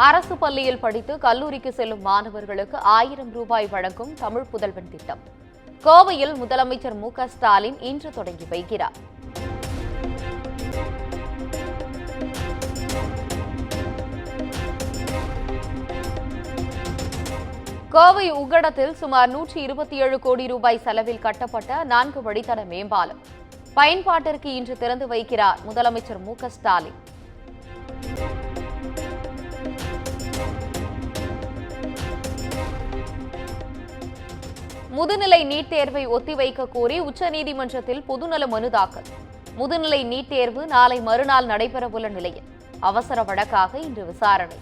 அரசு பள்ளியில் படித்து கல்லூரிக்கு செல்லும் மாணவர்களுக்கு 1000 ரூபாய் வழங்கும் தமிழ் புதல்வன் திட்டம் கோவையில் முதலமைச்சர் மு.க.ஸ்டாலின் இன்று தொடங்கி வைக்கிறார். கோவை உக்கடத்தில் சுமார் 127 கோடி ரூபாய் செலவில் கட்டப்பட்ட 4 வழித்தட மேம்பாலம் பயன்பாட்டிற்கு இன்று திறந்து வைக்கிறார் முதலமைச்சர் மு.க.ஸ்டாலின். முதுநிலை நீட் தேர்வை ஒத்திவைக்க கோரி உச்சநீதிமன்றத்தில் பொதுநல மனு தாக்கல். முதுநிலை நீட் தேர்வு நாளை மறுநாள் நடைபெறவுள்ள நிலையில் அவசர வழக்காக இன்று விசாரணை.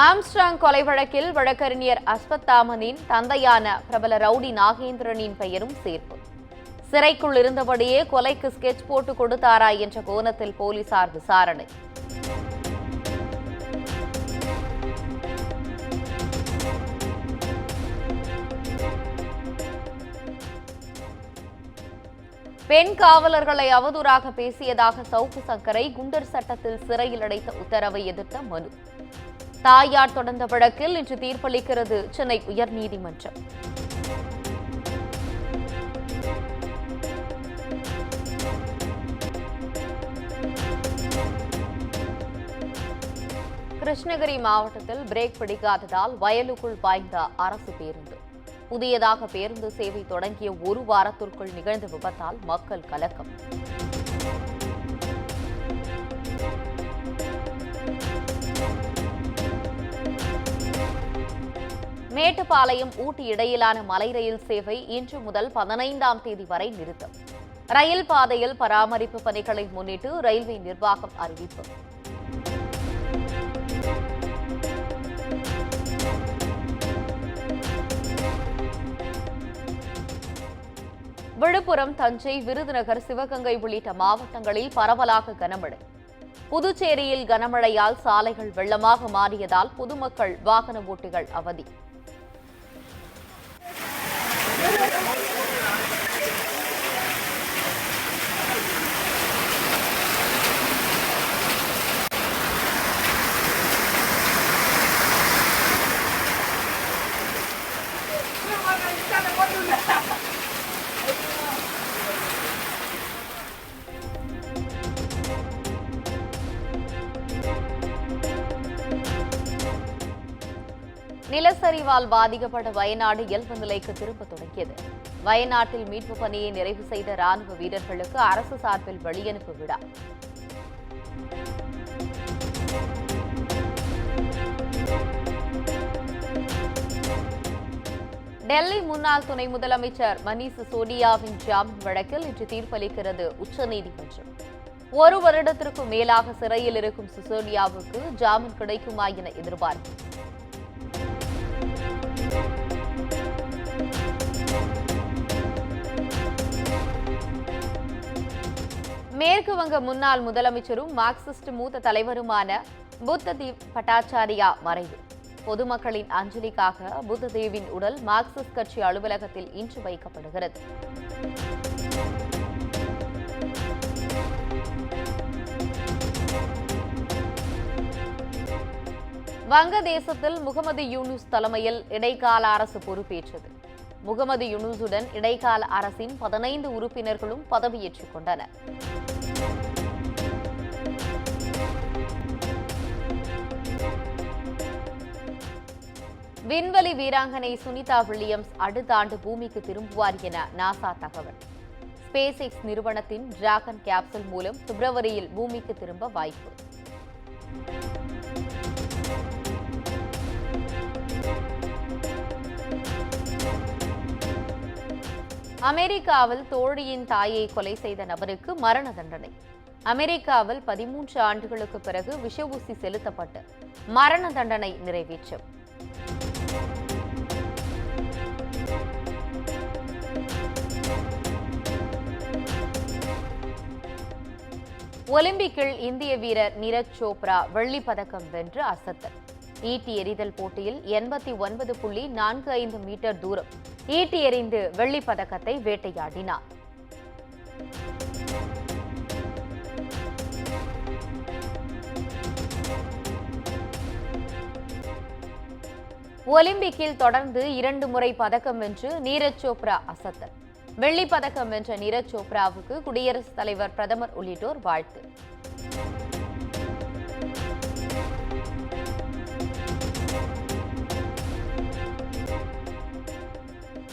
ஆம்ஸ்ட்ராங் கொலை வழக்கில் வழக்கறிஞர் அஸ்வத்தாமனின் தந்தையான பிரபல ரவுடி நாகேந்திரனின் பெயரும் சேர்ப்பு. சிறைக்குள் இருந்தபடியே கொலைக்கு ஸ்கெட்ச் போட்டு கொடுத்தாரா என்ற கோணத்தில் போலீசார் விசாரணை. பெண் காவலர்களை அவதூறாக பேசியதாக சவுக்கு சங்கரை குண்டர் சட்டத்தில் சிறையில் அடைத்த உத்தரவை எதிர்த்த மனு. தாயார் தொடர்ந்த வழக்கில் இன்று தீர்ப்பளிக்கிறது சென்னை உயர்நீதிமன்றம். கிருஷ்ணகிரி மாவட்டத்தில் பிரேக் பிடிக்காததால் வயலுக்குள் பாய்ந்த அரசு பேருந்து. புதியதாக பேருந்து சேவை தொடங்கிய ஒரு வாரத்திற்குள் நிகழ்ந்த விபத்தால் மக்கள் கலக்கம். மேட்டுப்பாளையம் ஊட்டி இடையிலான மலை ரயில் சேவை இன்று முதல் 15ஆம் தேதி வரை நிறுத்தம். ரயில் பாதையில் பராமரிப்பு பணிகளை முன்னிட்டு ரயில்வே நிர்வாகம் அறிவிப்பு. விழுப்புரம், தஞ்சை, விருதுநகர், சிவகங்கை உள்ளிட்ட மாவட்டங்களில் பரவலாக கனமழை. புதுச்சேரியில் கனமழையால் சாலைகள் வெள்ளமாக மாறியதால் பொதுமக்கள், வாகன ஓட்டிகள் அவதி. நிலச்சரிவால் பாதிக்கப்பட்ட வயநாடு இயல்பு நிலைக்கு திரும்ப தொடங்கியது. வயநாட்டில் மீட்பு பணியை நிறைவு செய்த ராணுவ வீரர்களுக்கு அரசு சார்பில் வெளியனுப்பு விழா. டெல்லி முன்னாள் துணை முதலமைச்சர் மனீஷ் சிசோடியாவின் ஜாமீன் வழக்கில் இன்று தீர்ப்பளிக்கிறது உச்சநீதிமன்றம். 1 வருடத்திற்கும் மேலாக சிறையில் இருக்கும் சிசோடியாவுக்கு ஜாமீன் கிடைக்குமா என எதிர்பார்ப்பு. மேற்கு வங்க முன்னாள் முதலமைச்சரும் மார்க்சிஸ்ட் மூத்த தலைவருமான புத்ததேவ் பட்டாச்சாரியா மறைவு. பொதுமக்களின் அஞ்சலிக்காக புத்ததேவின் உடல் மார்க்சிஸ்ட் கட்சி அலுவலகத்தில் இன்று வைக்கப்படுகிறது. வங்கதேசத்தில் முகமது யூனுஸ் தலைமையில் இடைக்கால அரசு பொறுப்பேற்றது. முகமது யூனுஸுடன் இடைக்கால அரசின் 15 உறுப்பினர்களும் பதவியேற்றுக் கொண்டனர். விண்வெளி வீராங்கனை சுனிதா வில்லியம்ஸ் அடுத்த ஆண்டு பூமிக்கு திரும்புவார் என நாசா தகவல். ஸ்பேஸ் எக்ஸ் நிறுவனத்தின் டிராகன் கேப்சூல் மூலம் பிப்ரவரியில் பூமிக்கு திரும்ப வாய்ப்பு. அமெரிக்காவில் தோழியின் தாயை கொலை செய்த நபருக்கு மரண தண்டனை. அமெரிக்காவில் 13 ஆண்டுகளுக்கு பிறகு விஷ ஊசி செலுத்தப்பட்டு மரண தண்டனை நிறைவேற்றும். ஒலிம்பிக்கில் இந்திய வீரர் நீரஜ் சோப்ரா வெள்ளிப் பதக்கம் வென்று அசத்தல். ஈட்டி எறிதல் போட்டியில் 89.45 மீட்டர் தூரம் ஈட்டி எறிந்து வெள்ளிப் பதக்கத்தை வேட்டையாடினார். ஒலிம்பிக்கில் தொடர்ந்து 2 முறை பதக்கம் வென்று நீரஜ் சோப்ரா அசத்தல். வெள்ளிப் பதக்கம் வென்ற நீரஜ் சோப்ராவுக்கு குடியரசுத் தலைவர், பிரதமர் உள்ளிட்டோர் வாழ்த்து.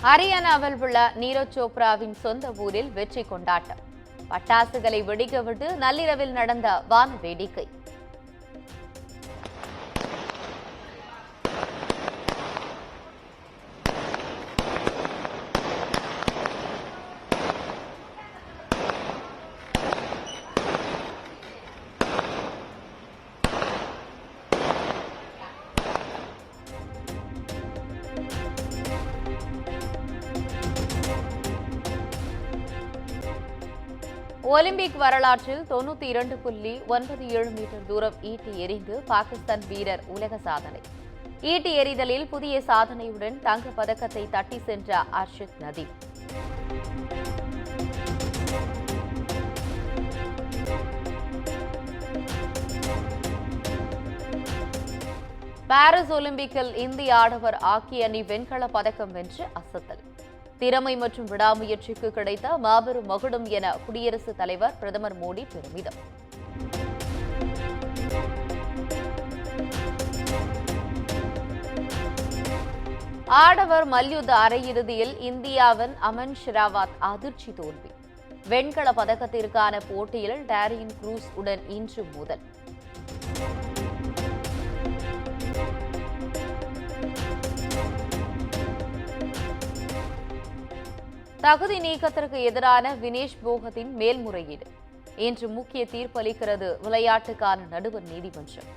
ஹரியானாவில் உள்ள நீரஜ் சோப்ராவின் சொந்த ஊரில் வெற்றி கொண்டாட்டம். பட்டாசுகளை வெடிக்கவிட்டு நள்ளிரவில் நடந்த வான வேடிக்கை. ஒலிம்பிக் வரலாற்றில் 92.97 மீட்டர் தூரம் ஈட்டி எறிந்து பாகிஸ்தான் வீரர் உலக சாதனை. ஈட்டி எறிதலில் புதிய சாதனையுடன் தங்கப் பதக்கத்தை தட்டி சென்ற அர்ஷத் நதீம். பாரிஸ் ஒலிம்பிக்கில் இந்திய ஆடவர் ஹாக்கி அணி வெண்கலப் பதக்கம் வென்று அசத்தல். திறமை மற்றும் விடாமுயற்சிக்கு கிடைத்த மாபெரும் மகுடம் என குடியரசுத் தலைவர், பிரதமர் மோடி பெருமிதம். ஆடவர் மல்யுத்த அரையிறுதியில் இந்தியாவின் அமன் ஷெராவத் அதிர்ச்சி தோல்வி. வெண்கல பதக்கத்திற்கான போட்டியில் டேரியன் குரூஸ் உடன் இன்று மோதல். தகுதி நீக்கத்திற்கு எதிரான வினேஷ் போகத்தின் மேல்முறையீடு. இன்று முக்கிய தீர்ப்பளிக்கிறது விளையாட்டுக்கான நடுவர் நீதிமன்றம்.